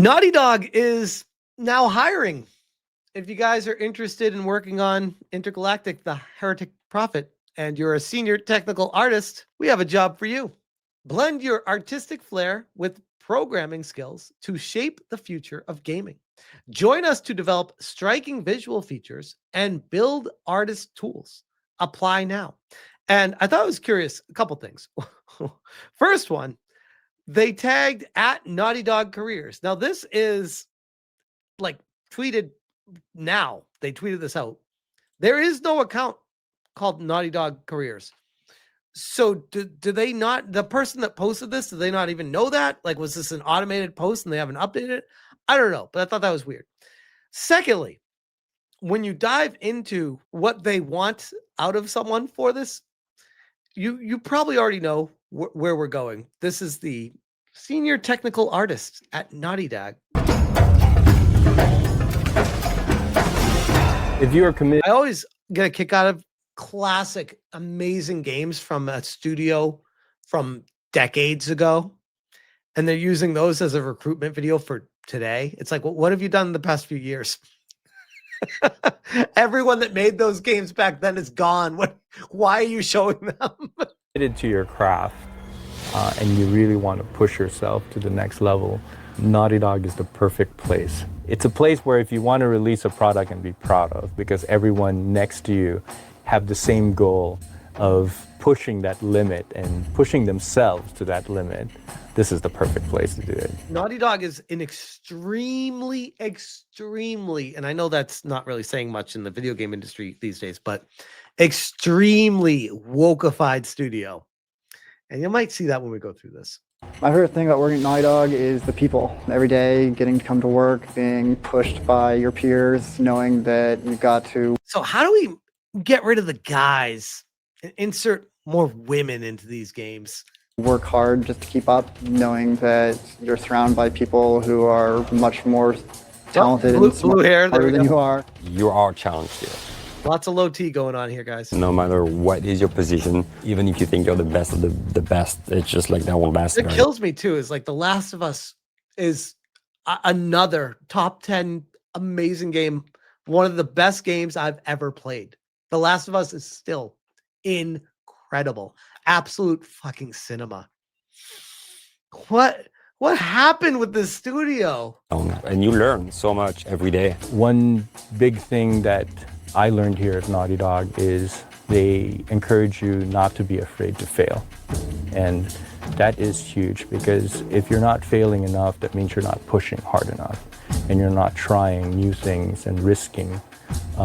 Naughty Dog is now hiring. If you guys are interested in working on Intergalactic, the Heretic Prophet, and you're a senior technical artist, we have a job for you. Blend your artistic flair with programming skills to shape the future of gaming. Join us to develop striking visual features and build artist tools. Apply now. And I thought it was curious, a couple things. First one, they tagged at Naughty Dog Careers. Now, this is like tweeted now. They tweeted this out. There is no account called Naughty Dog Careers. So do they not, the person that posted this, do they not even know that? Like, was this an automated post and they haven't updated it? I don't know, but I thought that was weird. Secondly, when you dive into what they want out of someone for this, you probably already know where we're going. This is the senior technical artist at Naughty Dog. If you are committed, I always get a kick out of classic, amazing games from a studio from decades ago, and they're using those as a recruitment video for today. It's like, well, what have you done in the past few years? Everyone that made those games back then is gone. Why are you showing them? committed to your craft and you really want to push yourself to the next level, Naughty Dog is the perfect place. It's a place where if you want to release a product and be proud of, because everyone next to you have the same goal of pushing that limit and pushing themselves to that limit, this is the perfect place to do it. Naughty Dog is an extremely, and I know that's not really saying much in the video game industry these days, but extremely wokeified studio. And you might see that when we go through this. My favorite thing about working at Naughty Dog is the people. Every day, getting to come to work, being pushed by your peers, knowing that you've got to... So how do we get rid of the guys and insert more women into these games? Work hard just to keep up, knowing that you're surrounded by people who are much more talented and smarter than you are. You are challenged here. Lots of low T going on here, guys. No matter what is your position, even if you think you're the best of the best, it's just like that won't last. It kills me too, is like The Last of Us is another top 10 amazing game. One of the best games I've ever played. The Last of Us is still incredible. Absolute fucking cinema. What happened with this studio? And you learn so much every day. One big thing that I learned here at Naughty Dog is they encourage you not to be afraid to fail. And that is huge, because if you're not failing enough, that means you're not pushing hard enough and you're not trying new things and risking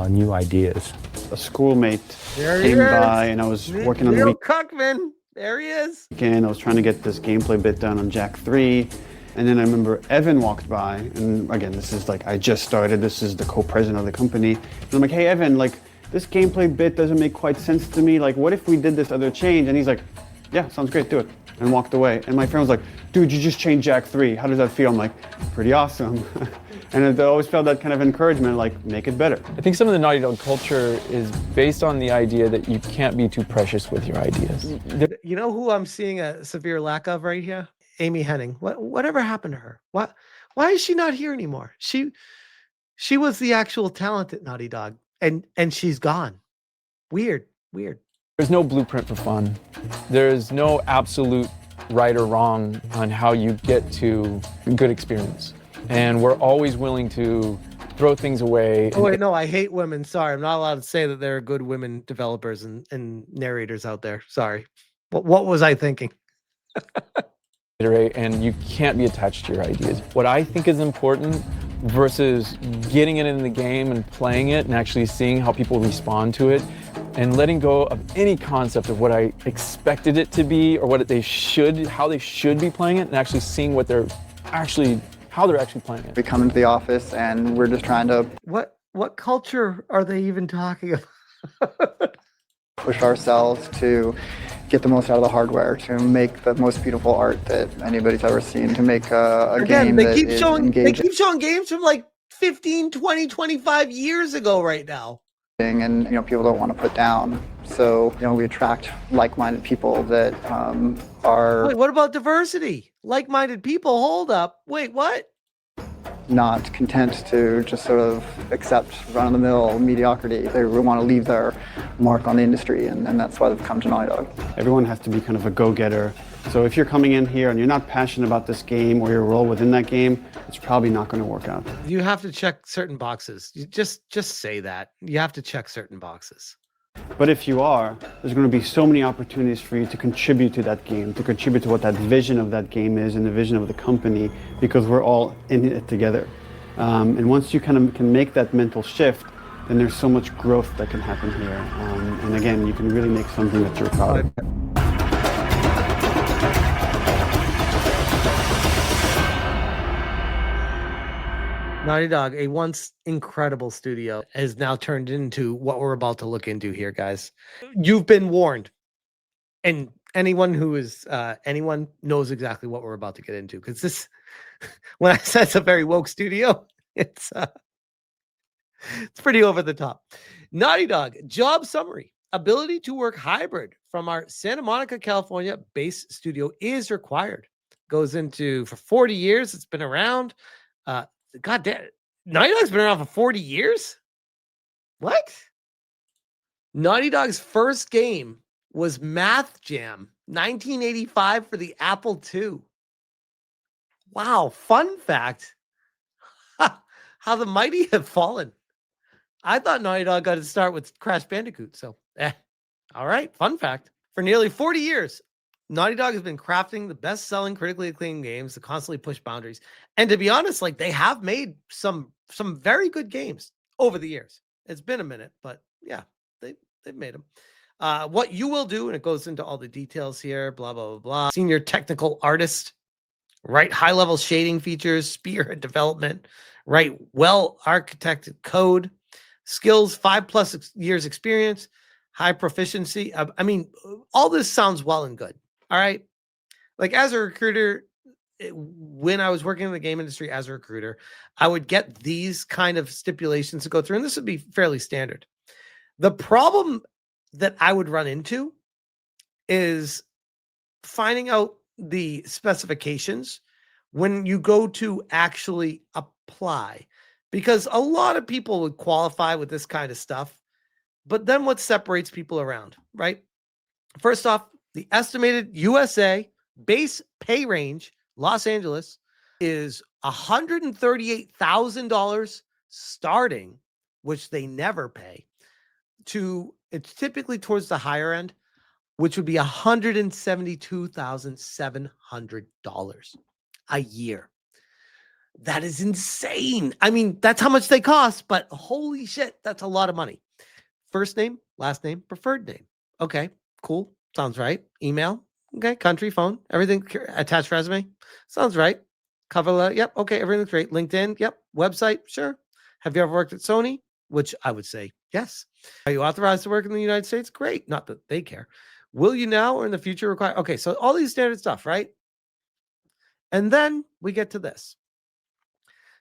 new ideas. A schoolmate came by and I was working on the weekend. Cuckman. There he is. Again, I was trying to get this gameplay bit done on Jack 3. And then I remember Evan walked by, and again, this is like, I just started, this is the co-president of the company. And I'm like, hey Evan, like, this gameplay bit doesn't make quite sense to me. Like, what if we did this other change? And he's like, yeah, sounds great, do it. And walked away. And my friend was like, dude, you just changed Jack 3. How does that feel? I'm like, pretty awesome. And I always felt that kind of encouragement, like, make it better. I think some of the Naughty Dog culture is based on the idea that you can't be too precious with your ideas. You know who I'm seeing a severe lack of right here? Amy Henning. Whatever happened to her? Why is she not here anymore? She was the actual talent at Naughty Dog, and she's gone. Weird. There's no blueprint for fun. There's no absolute right or wrong on how you get to a good experience. And we're always willing to throw things away. Oh, wait, no, I hate women. Sorry, I'm not allowed to say that there are good women developers and narrators out there. Sorry. What was I thinking? And you can't be attached to your ideas. What I think is important versus getting it in the game and playing it and actually seeing how people respond to it and letting go of any concept of what I expected it to be or how they should be playing it, and actually seeing how they're actually playing it. We come into the office and we're just trying to... What culture are they even talking about? push ourselves to get the most out of the hardware, to make the most beautiful art that anybody's ever seen, to make a game that is engaging. They keep showing games from like 15, 20, 25 years ago right now. And, people don't want to put down. So, we attract like-minded people that are... Wait, what about diversity? Like-minded people, hold up. Wait, what? not content to just sort of accept run-of-the-mill mediocrity. They want to leave their mark on the industry, and that's why they've come to Naughty Dog. Everyone has to be kind of a go-getter. So if you're coming in here and you're not passionate about this game or your role within that game, it's probably not going to work out. You have to check certain boxes. You just say that. You have to check certain boxes. But if you are, there's going to be so many opportunities for you to contribute to that game, to contribute to what that vision of that game is and the vision of the company, because we're all in it together. And once you kind of can make that mental shift, then there's so much growth that can happen here. And again, you can really make something that you're proud of. Naughty Dog, a once incredible studio, has now turned into what we're about to look into here, guys. You've been warned. And anyone who is anyone knows exactly what we're about to get into. Because this, when I said it's a very woke studio, it's pretty over the top. Naughty Dog, job summary. Ability to work hybrid from our Santa Monica, California base studio is required. Goes into for 40 years. It's been around. God damn, Naughty Dog's been around for 40 years? What? Naughty Dog's first game was Math Jam, 1985 for the Apple II. Wow, fun fact. How the mighty have fallen. I thought Naughty Dog got to start with Crash Bandicoot, so all right, fun fact. For nearly 40 years, Naughty Dog has been crafting the best-selling, critically acclaimed games to constantly push boundaries. And to be honest, like they have made some very good games over the years. It's been a minute, but yeah, they've made them. What you will do, and it goes into all the details here, blah, blah, blah, blah. Senior technical artist, write high-level shading features, spearhead development, write well-architected code, skills, 5+ years experience, high proficiency. I mean, all this sounds well and good. All right. Like as a recruiter, when I was working in the game industry as a recruiter, I would get these kind of stipulations to go through, and this would be fairly standard. The problem that I would run into is finding out the specifications when you go to actually apply, because a lot of people would qualify with this kind of stuff. But then what separates people around, right? First off, the estimated USA base pay range, Los Angeles, is $138,000 starting, which they never pay, to it's typically towards the higher end, which would be $172,700 a year. That is insane. I mean, that's how much they cost, but holy shit, that's a lot of money. First name, last name, preferred name. Okay, cool. Sounds right. Email. Okay, country, phone, everything. Attached resume. Sounds right. Cover letter. Yep. Okay, everything's great. LinkedIn. Yep. Website. Sure. Have you ever worked at Sony? Which I would say yes. Are you authorized to work in the United States? Great. Not that they care. Will you now or in the future require? Okay, so all these standard stuff, right? And then we get to this.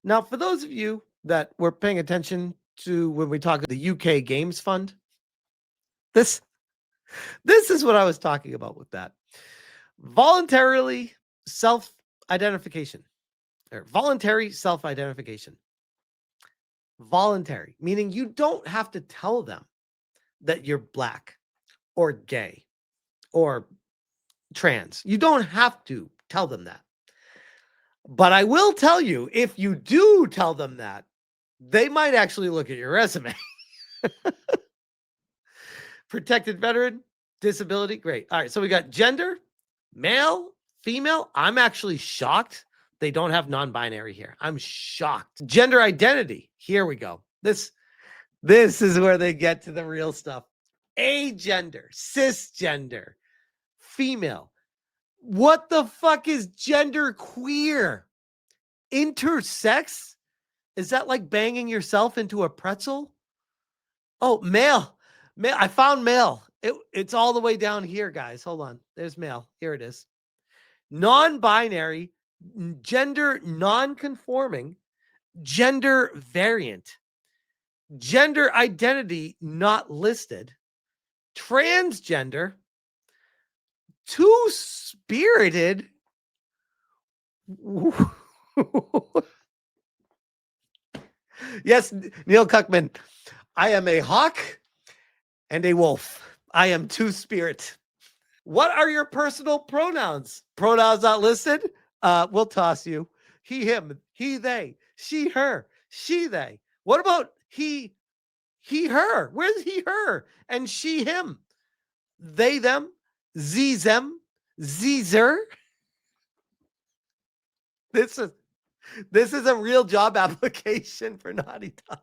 Now, for those of you that were paying attention to when we talk the UK Games Fund, this is what I was talking about with that. Voluntary self-identification. Voluntary, meaning you don't have to tell them that you're black or gay or trans. You don't have to tell them that. But I will tell you, if you do tell them that, they might actually look at your resume. Protected veteran, disability, great. All right, so we got gender, male, female. I'm actually shocked they don't have non-binary here. I'm shocked. Gender identity, here we go. This is where they get to the real stuff. Agender, cisgender, female. What the fuck is gender queer? Intersex? Is that like banging yourself into a pretzel? Oh, male. I found male. It's all the way down here, guys. Hold on. There's male. Here it is. Non-binary, gender non-conforming, gender variant, gender identity not listed, transgender, two-spirited. Yes, Neil Cuckman. I am a hawk and a wolf. I am two-spirit. What are your personal pronouns? Pronouns not listed? We'll toss you. He, him, he, they, she, her, she, they. What about he, her? Where's he, her? And she, him? They, them, ze, them, zer. This is a real job application for Naughty Dog.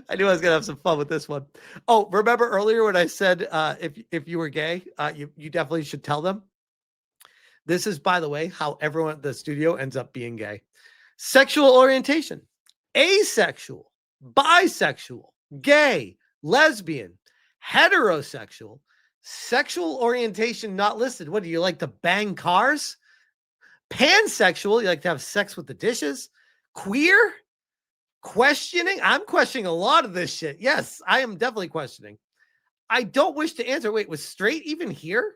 I knew I was gonna have some fun with this one. Oh, remember earlier when I said if you were gay, you definitely should tell them. This is, by the way, how everyone at the studio ends up being gay. Sexual orientation: asexual, bisexual, gay, lesbian, heterosexual, sexual orientation not listed. What do you like to bang cars? Pansexual, you like to have sex with the dishes? Queer? Questioning? I'm questioning a lot of this shit. Yes, I am definitely questioning. I don't wish to answer. Wait, was straight even here?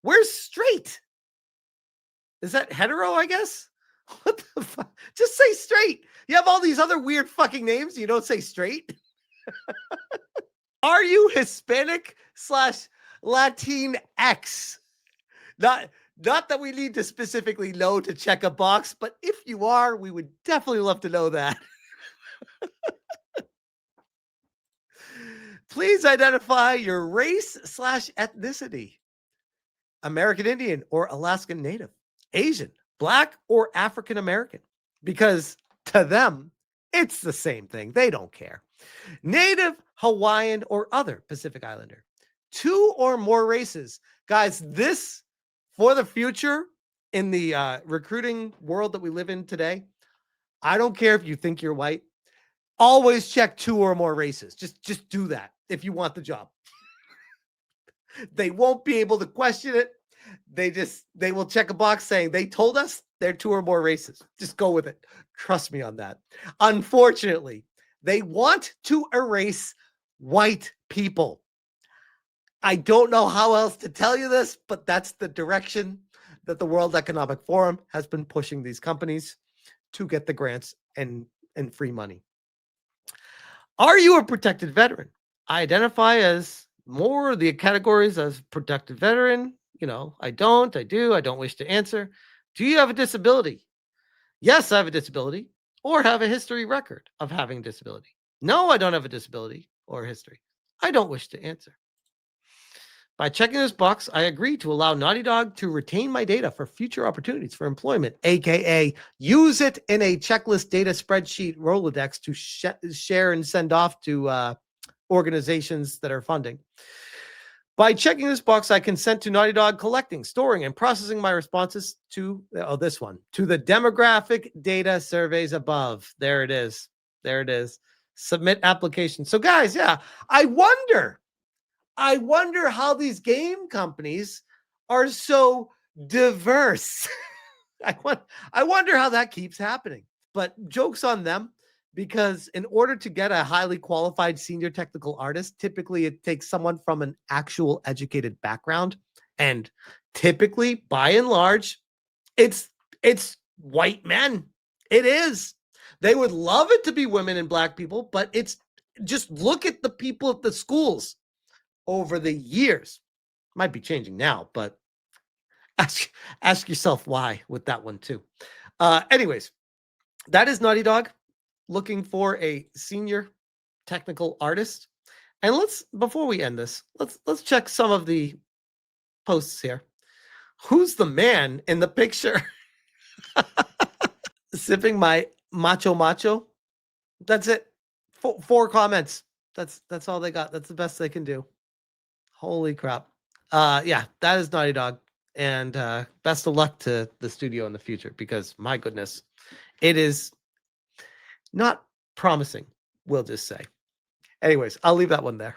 Where's straight? Is that hetero, I guess? What the fuck? Just say straight. You have all these other weird fucking names. You don't say straight. Are you Hispanic / Latinx? Not that we need to specifically know to check a box, but if you are, we would definitely love to know that. Please identify your race / ethnicity. American Indian or Alaskan Native, Asian, Black or African American, because to them, it's the same thing. They don't care. Native, Hawaiian, or other Pacific Islander. 2 or more races. Guys, this for the future in the recruiting world that we live in today, I don't care if you think you're white. Always check 2 or more races. Just do that if you want the job. They won't be able to question it. They will check a box saying they told us they're 2 or more races. Just go with it. Trust me on that. Unfortunately, they want to erase white people. I don't know how else to tell you this, but that's the direction that the World Economic Forum has been pushing these companies to get the grants and free money. Are you a protected veteran? I identify as more of the categories as protected veteran. You know, I don't, I do, I don't wish to answer. Do you have a disability? Yes, I have a disability, or have a history record of having a disability. No, I don't have a disability or history. I don't wish to answer. By checking this box, I agree to allow Naughty Dog to retain my data for future opportunities for employment, aka use it in a checklist data spreadsheet Rolodex to share and send off to organizations that are funding. By checking this box, I consent to Naughty Dog collecting, storing, and processing my responses to this one, to the demographic data surveys above. There it is. There it is. Submit application. So guys, yeah, I wonder how these game companies are so diverse. I wonder how that keeps happening. But joke's on them, because in order to get a highly qualified senior technical artist, typically it takes someone from an actual educated background. And typically, by and large, it's white men. It is. They would love it to be women and Black people, but it's just look at the people at the schools over the years. Might be changing now, but ask yourself why with that one too. Anyways, that is Naughty Dog looking for a senior technical artist. And before we end this, let's check some of the posts here. Who's the man in the picture? Sipping my macho. That's it. 4 comments. That's all they got. That's the best they can do. Holy crap. Yeah, that is Naughty Dog. And best of luck to the studio in the future, because my goodness, it is not promising, we'll just say. Anyways, I'll leave that one there.